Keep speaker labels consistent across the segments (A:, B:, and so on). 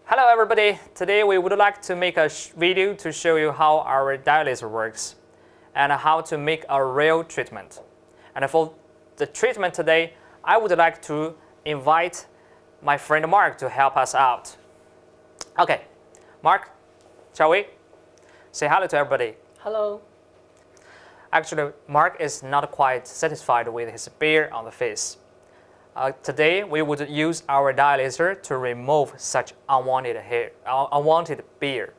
A: Hello everybody, today we would like to make a video to show you how our diode laser works and how to make a real treatment. And for the treatment today, I would like to invite my friend Mark to help us out. Okay, Mark, shall we? Say hello to everybody.
B: Hello.
A: Actually, Mark is not quite satisfied with his beard on the face. Today, we would use our diode laser to remove such unwanted beard.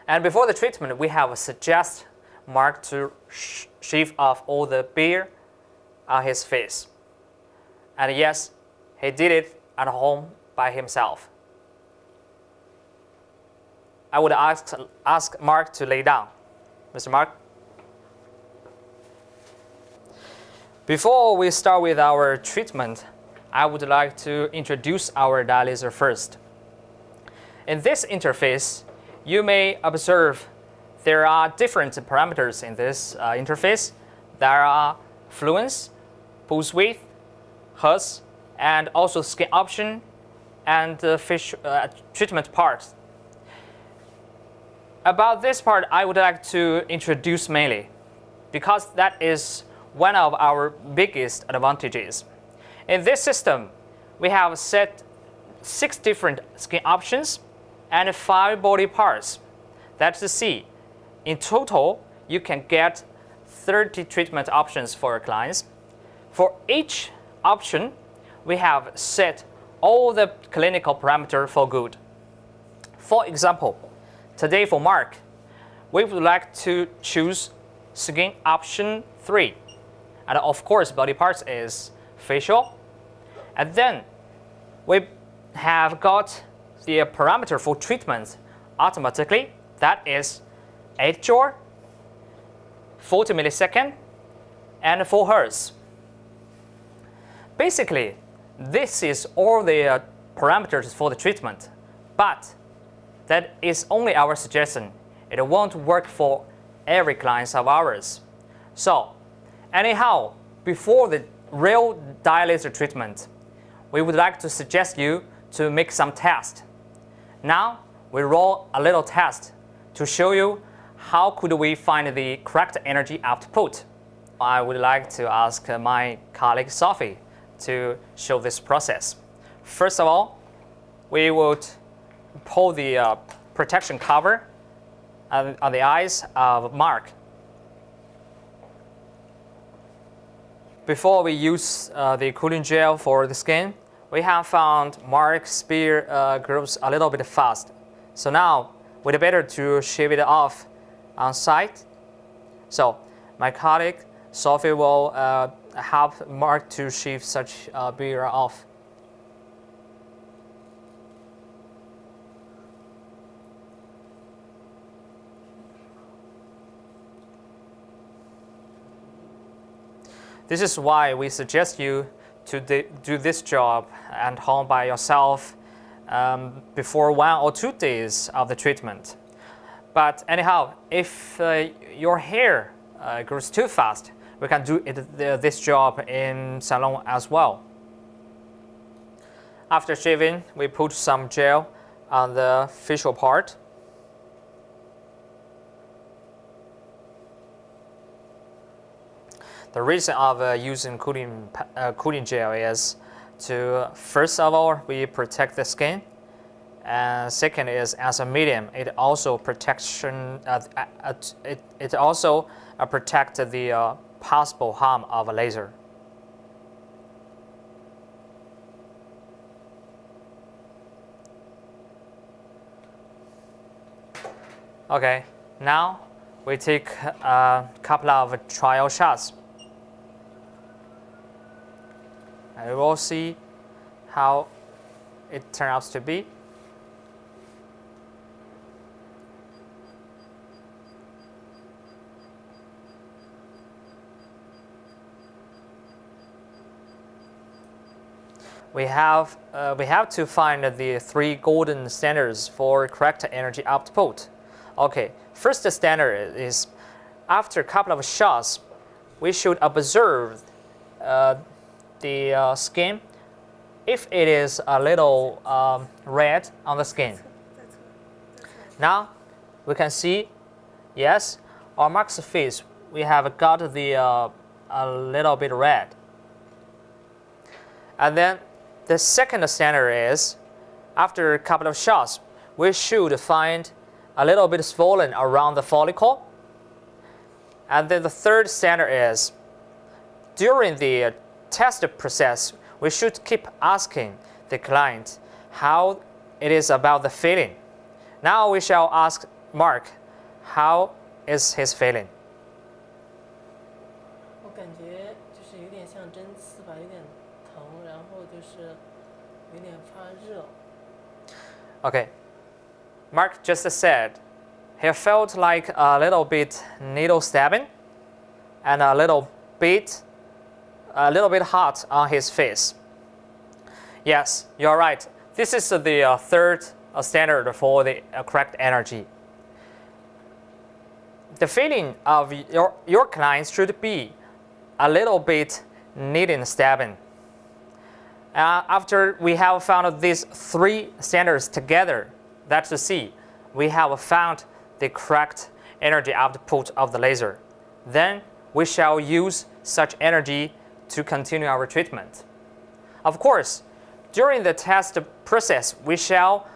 A: And before the treatment, we have suggest Mark to shave off all the beard on his face. And yes, he did it at home by himself. I would ask Mark to lay down. Mr. Mark? Before we start with our treatment, I would like to introduce our diode laser first. In this interface, you may observe there are different parameters in this interface. There are fluence, pulse width, hertz, and also skin option and treatment part. About this part, I would like to introduce mainly because that is one of our biggest advantages. In this system, we have set 6 different skin options and 5 body parts. That's the C. In total, you can get 30 treatment options for your clients. For each option, we have set all the clinical parameters for good. For example, today for Mark, we would like to choose skin option 3. And of course, body parts is facial. And then we have got the parameter for treatment automatically. That is 8 joule, 40 millisecond, and 4 hertz. Basically, this is all the parameters for the treatment. But that is only our suggestion. It won't work for every client of ours. So, anyhow, before the real diode laser treatment, we would like to suggest you to make some tests. Now, we roll a little test to show you how could we find the correct energy output. I would like to ask my colleague Sophie to show this process. First of all, we would pull the protection cover on the eyes of Mark. Before we use the cooling gel for the skin, we have found Mark's beard grows a little bit fast. So now, we'd better to shave it off on site. So my colleague Sophie will help Mark to shave such beard off. This is why we suggest you to do this job at home by yourself before 1 or 2 days of the treatment. But anyhow, if your hair grows too fast, we can do this job in salon as well. After shaving, we put some gel on the facial part. The reason of using cooling gel is to, first of all, we protect the skin, and second is as a medium, it also protects the possible harm of a laser. Okay, now we take a couple of trial shots. And we will see how it turns out to be. We have to find the 3 golden standards for correct energy output. Okay, first standard is after a couple of shots, we should observe the skin if it is a little red on the skin. Now we can see, yes, on Mark's face we have got the a little bit red. And then the second standard is, after a couple of shots, we should find a little bit swollen around the follicle. And then the third standard is, during the test process, we should keep asking the client how it is about the feeling. Now we shall ask Mark, how is his feeling?
B: 我感觉就是有点像针刺吧，有点疼，然后就是有点发热。
A: Okay, Mark just said he felt like a little bit needle stabbing and a little bit hot on his face. Yes, you're right. This is the third standard for the correct energy. The feeling of your client should be a little bit needle stabbing. After we have found these three standards together, that's to see, we have found the correct energy output of the laser. Then we shall use such energy to continue our treatment. Of course, during the test process, we shall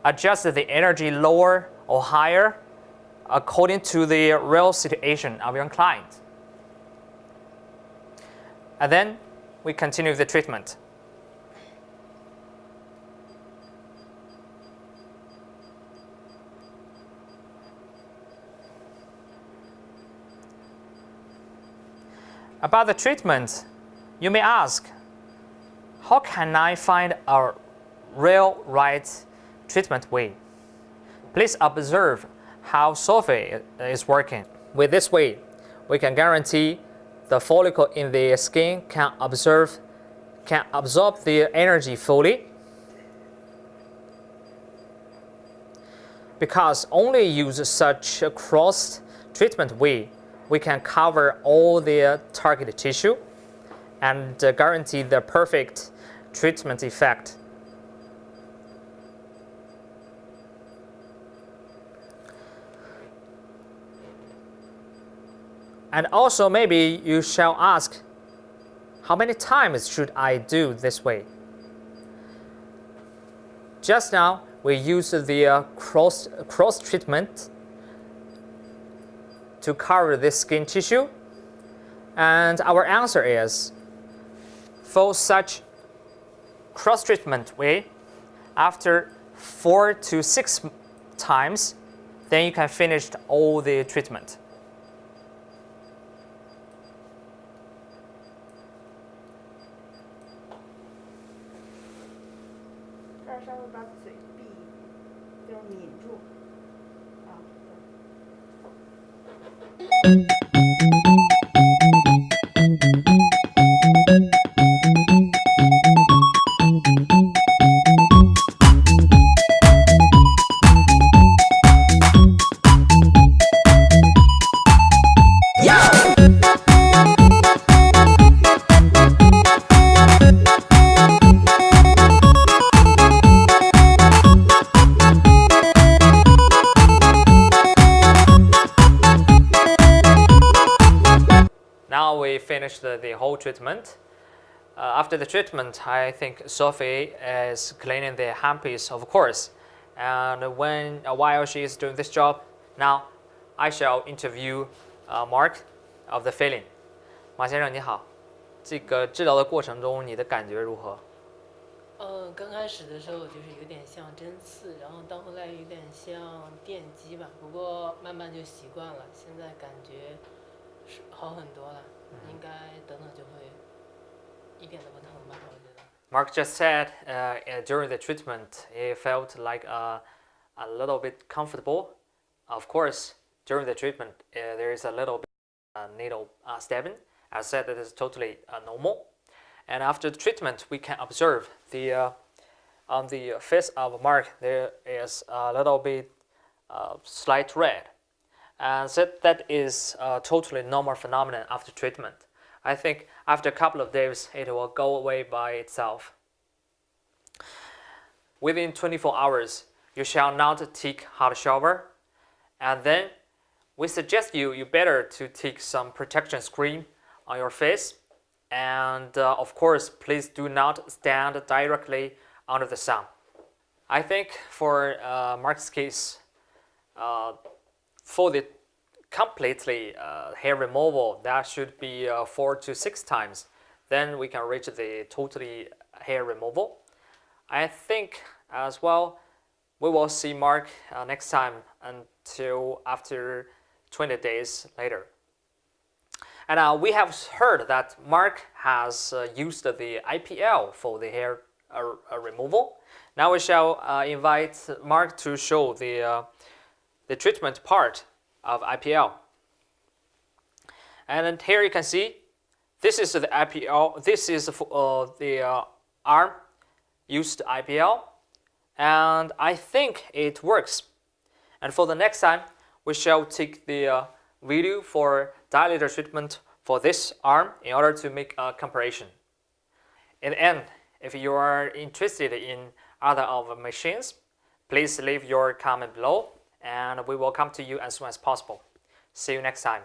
A: adjust the energy lower or higher according to the real situation of your client. And then we continue the treatment. About the treatment, you may ask, how can I find a real right treatment way? Please observe how Sophie is working. With this way, we can guarantee the follicle in the skin can absorb the energy fully. Because only use such a cross treatment way, we can cover all the target tissue and guarantee the perfect treatment effect. And also maybe you shall ask, how many times should I do this way? Just now we used the cross treatment to cover this skin tissue, and our answer is, for such cross treatment way, after 4 to 6 times, then you can finish all the treatment.
C: 这儿稍微把嘴闭，就是抿住，啊，Now
A: we finished the whole treatment. After the treatment, I think Sophie is cleaning the handpiece, of course. And while she is doing this job, now I shall interview Mark of the feeling. 马先生你好，这个治疗的过程中你的感觉如何？
B: 刚开始的时候就是有点像针刺，然后到后来有点像电击吧，不过慢慢就习惯了，现在感觉是好很多了，应该等等就会一点都不疼吧，我觉得。
A: Mark just said during the treatment, he felt like a little bit comfortable. Of course, during the treatment, there is a little bit needle stabbing. I said that is totally normal. And after the treatment, we can observe on the face of Mark there is a little bit slight red, and so that is a totally normal phenomenon after treatment. I think after a couple of days, it will go away by itself. within 24 hours, you shall not take hot shower. And then we suggest you better to take some protection cream on your face. And of course, please do not stand directly under the sun. I think for Mark's case, for the completely hair removal, that should be 4 to 6 times. Then we can reach the totally hair removal. I think as well, we will see Mark next time until after 20 days later. And we have heard that Mark has used the IPL for the hair removal. Now we shall invite Mark to show the treatment part of IPL. And then here you can see, this is the IPL. This is the arm used IPL, and I think it works. And for the next time, we shall take the video for dilator treatment for this arm in order to make a comparison. In the end, if you are interested in other of the machines, please leave your comment below, and we will come to you as soon as possible. See you next time.